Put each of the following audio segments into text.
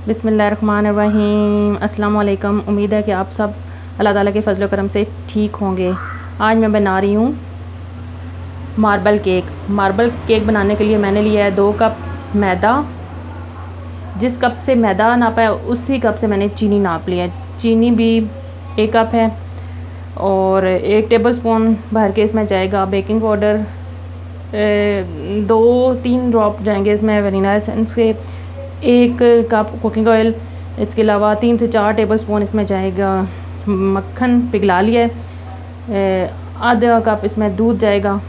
बिस्मिल्लाहिर्रहमानिर्रहीम। अस्सलाम वालेकुम। उम्मीद है कि आप सब अल्लाह ताला के फजल करम से ठीक होंगे। आज मैं बना रही हूँ मार्बल केक। मार्बल केक बनाने के लिए मैंने लिया है 2 कप मैदा। जिस कप से मैदा नापा है उसी कप से मैंने चीनी नाप लिया है। चीनी भी 1 कप है और 1 टेबलस्पून भर के इसमें जाएगा बेकिंग पाउडर। 2-3 ड्रॉप जाएंगे इसमें वनीला एसेंस के। 1 कप कुकिंग ऑयल। इसके अलावा 3 से 4 टेबलस्पून इसमें जाएगा मक्खन पिघला लिया है। आधा कप इसमें दूध जाएगा।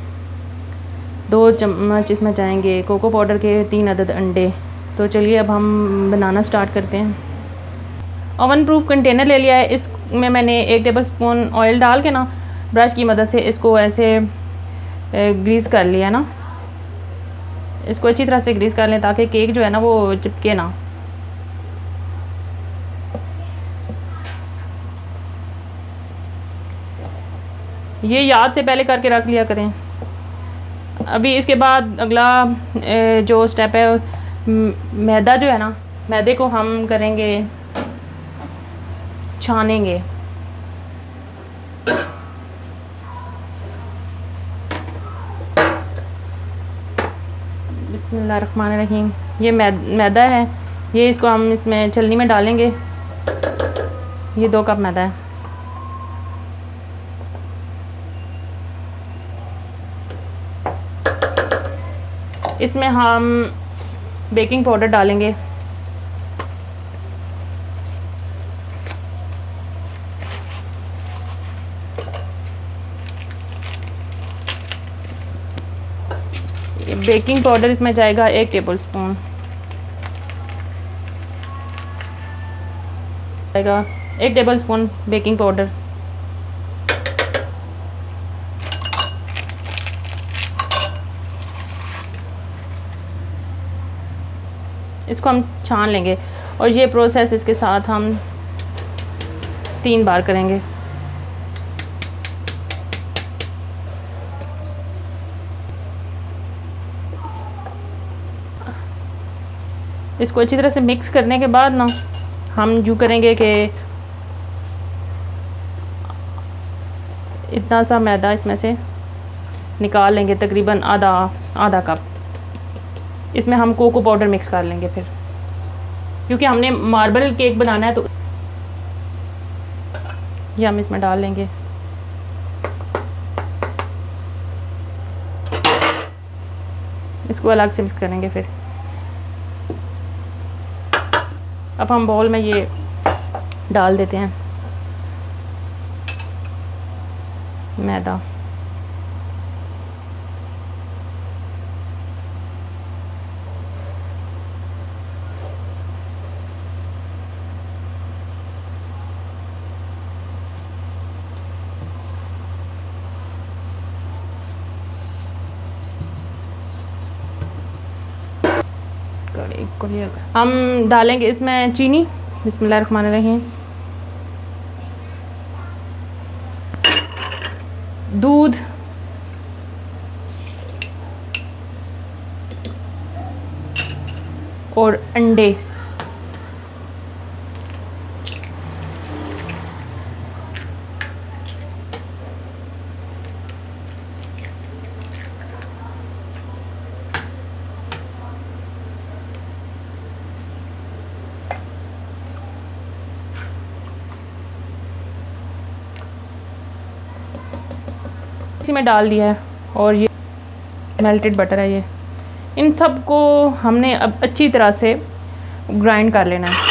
2 चम्मच इसमें जाएंगे कोको पाउडर के। 3 अदद अंडे। तो चलिए अब हम बनाना स्टार्ट करते हैं। ओवन प्रूफ कंटेनर ले लिया है। इसमें मैंने 1 टेबलस्पून ऑयल डाल के ना ब्रश की मदद से इसको ऐसे ग्रीस कर लिया ना। इसको अच्छी तरह से ग्रीस कर लें ताकि केक जो है ना वो चिपके ना। ये याद से पहले करके रख लिया करें। अभी इसके बाद अगला जो स्टेप है, मैदा जो है ना, मैदे को हम करेंगे छानेंगे। बिस्मिल्लाहिर्रहमानिर्रहीम। ये मैदा है, ये इसको हम इसमें छलनी में डालेंगे। ये 2 कप मैदा है। इसमें हम बेकिंग पाउडर डालेंगे। बेकिंग पाउडर इसमें जाएगा 1 टेबलस्पून जाएगा। 1 टेबलस्पून बेकिंग पाउडर। इसको हम छान लेंगे और ये प्रोसेस इसके साथ हम 3 बार करेंगे। इसको अच्छी तरह से मिक्स करने के बाद ना हम यूँ करेंगे कि इतना सा मैदा इसमें से निकाल लेंगे, तकरीबन आधा कप। इसमें हम कोको पाउडर मिक्स कर लेंगे फिर, क्योंकि हमने मार्बल केक बनाना है तो ये हम इसमें डाल लेंगे। इसको अलग से मिक्स करेंगे फिर। अब हम बाउल में ये डाल देते हैं मैदा। हम डालेंगे इसमें चीनी। बिस्मिल्लाहिर्रहमानिर्रहीम। दूध, और अंडे। इसी में डाल दिया है और ये मेल्टेड बटर है। ये इन सब को हमने अब अच्छी तरह से ग्राइंड कर लेना है।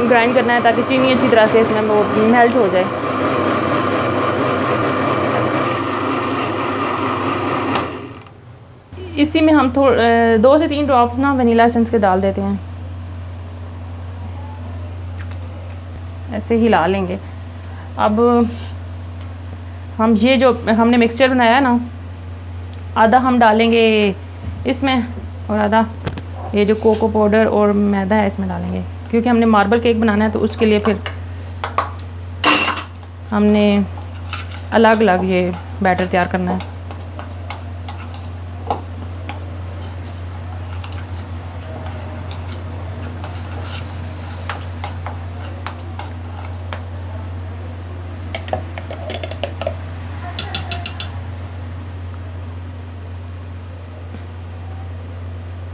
ग्राइंड करना है ताकि चीनी अच्छी तरह से इसमें वो मेल्ट हो जाए। इसी में हम 2 से 3 ड्रॉप ना वनीला एसेंस के डाल देते हैं। ऐसे हिला लेंगे। अब हम ये जो हमने मिक्सचर बनाया है ना, आधा हम डालेंगे इसमें और आधा ये जो कोको पाउडर और मैदा है इसमें डालेंगे, क्योंकि हमने मार्बल केक बनाना है तो उसके लिए फिर हमने अलग अलग ये बैटर तैयार करना है।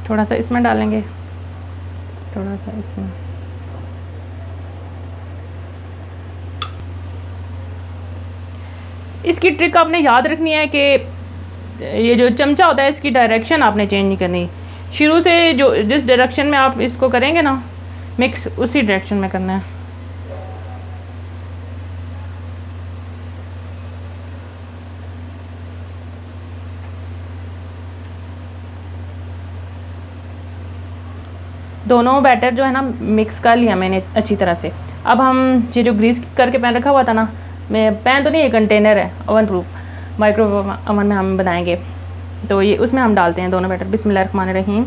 थोड़ा सा इसमें डालेंगे, थोड़ा सा इसमें। इसकी ट्रिक आपने याद रखनी है कि ये जो चमचा होता है इसकी डायरेक्शन आपने चेंज नहीं करनी। शुरू से जो जिस डायरेक्शन में आप इसको करेंगे ना मिक्स, उसी डायरेक्शन में करना है। दोनों बैटर जो है ना मिक्स कर लिया मैंने अच्छी तरह से। अब हम ये जो ग्रीस करके पैन रखा हुआ था ना, मैं पैन तो नहीं, ये कंटेनर है ओवन प्रूफ, माइक्रो ओवन में हम बनाएंगे, तो ये उसमें हम डालते हैं दोनों बैटर। बिस्मिल्लाहिर्रहमानिर्रहीम।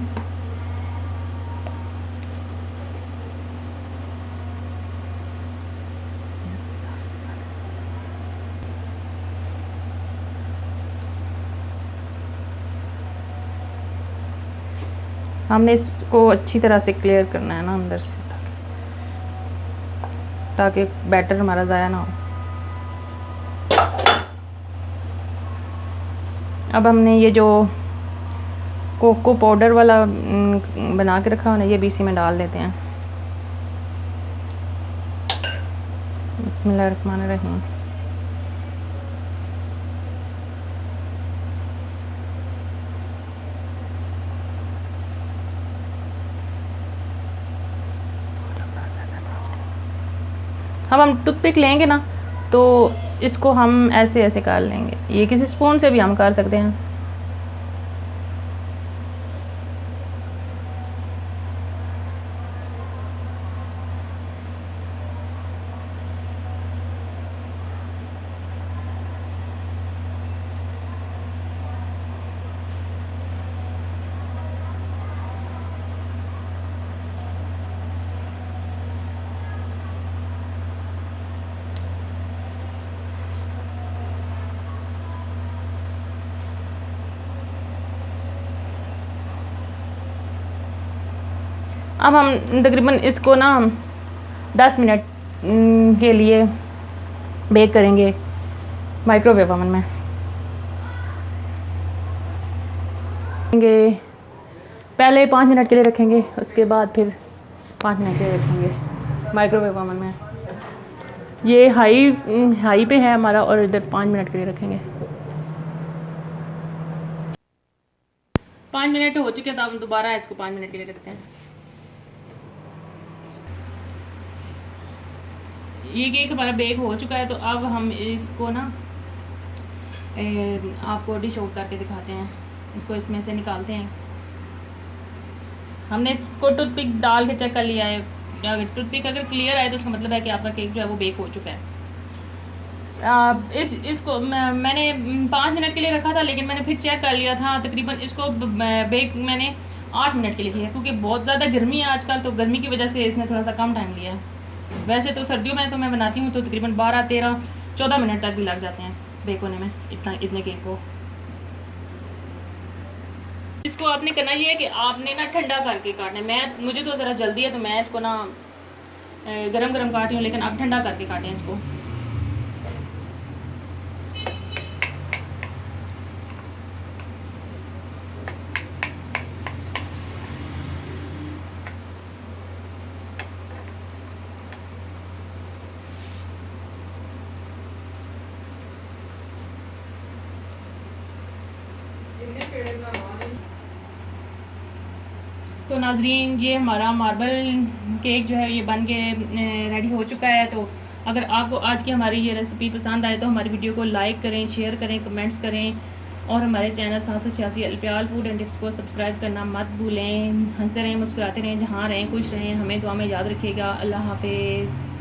हमने इसको अच्छी तरह से क्लियर करना है ना अंदर से, ताकि बैटर हमारा ज़ाया ना हो। अब हमने ये जो कोको पाउडर वाला बना के रखा है ना, ये भी इसी में डाल देते हैं। बिस्मिल्लाहिर्रहमानिर्रहीम। अब हम टूथपिक लेंगे ना, तो इसको हम ऐसे ऐसे कर लेंगे। ये किसी स्पून से भी हम कर सकते हैं। अब हम तकरीबन इसको ना 10 मिनट के लिए बेक करेंगे माइक्रोवेव ओवन में। पहले 5 मिनट के लिए रखेंगे, उसके बाद फिर 5 मिनट के लिए रखेंगे माइक्रोवेव ओवन में। ये हाई पे है हमारा, और इधर 5 मिनट के लिए रखेंगे। 5 मिनट हो चुके हैं, तो हम दोबारा इसको 5 मिनट के लिए रखते हैं। ये केक हमारा बेक हो चुका है, तो अब हम इसको ना आपको डिश आउट करके दिखाते हैं। इसको इसमें से निकालते हैं। हमने इसको टूथपिक डाल के चेक कर लिया है। अगर टूथपिक अगर क्लियर आए तो उसका मतलब है कि आपका केक जो है वो बेक हो चुका है। इसको मैंने 5 मिनट के लिए रखा था, लेकिन मैंने फिर चेक कर लिया था, तकरीबन इसको बेक मैंने 8 मिनट के लिए किया, क्योंकि बहुत ज़्यादा गर्मी है आजकल, तो गर्मी की वजह से इसने थोड़ा सा कम टाइम लिया है। वैसे तो सर्दियों में तो मैं बनाती हूँ तो तकरीबन 12, 13, 14 मिनट तक भी लग जाते हैं बेक होने में, इतने केक को। इसको आपने करना ये है कि आपने ना ठंडा करके काटना है। मुझे तो ज़रा जल्दी है, तो मैं इसको ना गरम गरम काट रही हूँ, लेकिन आप ठंडा करके काटें इसको। तो नाजरीन, ये हमारा मार्बल केक जो है ये बन के रेडी हो चुका है। तो अगर आपको आज की हमारी ये रेसिपी पसंद आए तो हमारी वीडियो को लाइक करें, शेयर करें, कमेंट्स करें, और हमारे चैनल 786 अलप्याल फूड एंड टिप्स को सब्सक्राइब करना मत भूलें। हंसते रहें, मुस्कुराते रहें, जहाँ रहें खुश रहें। हमें दुआ में याद रखिएगा। अल्लाह हाफिज़।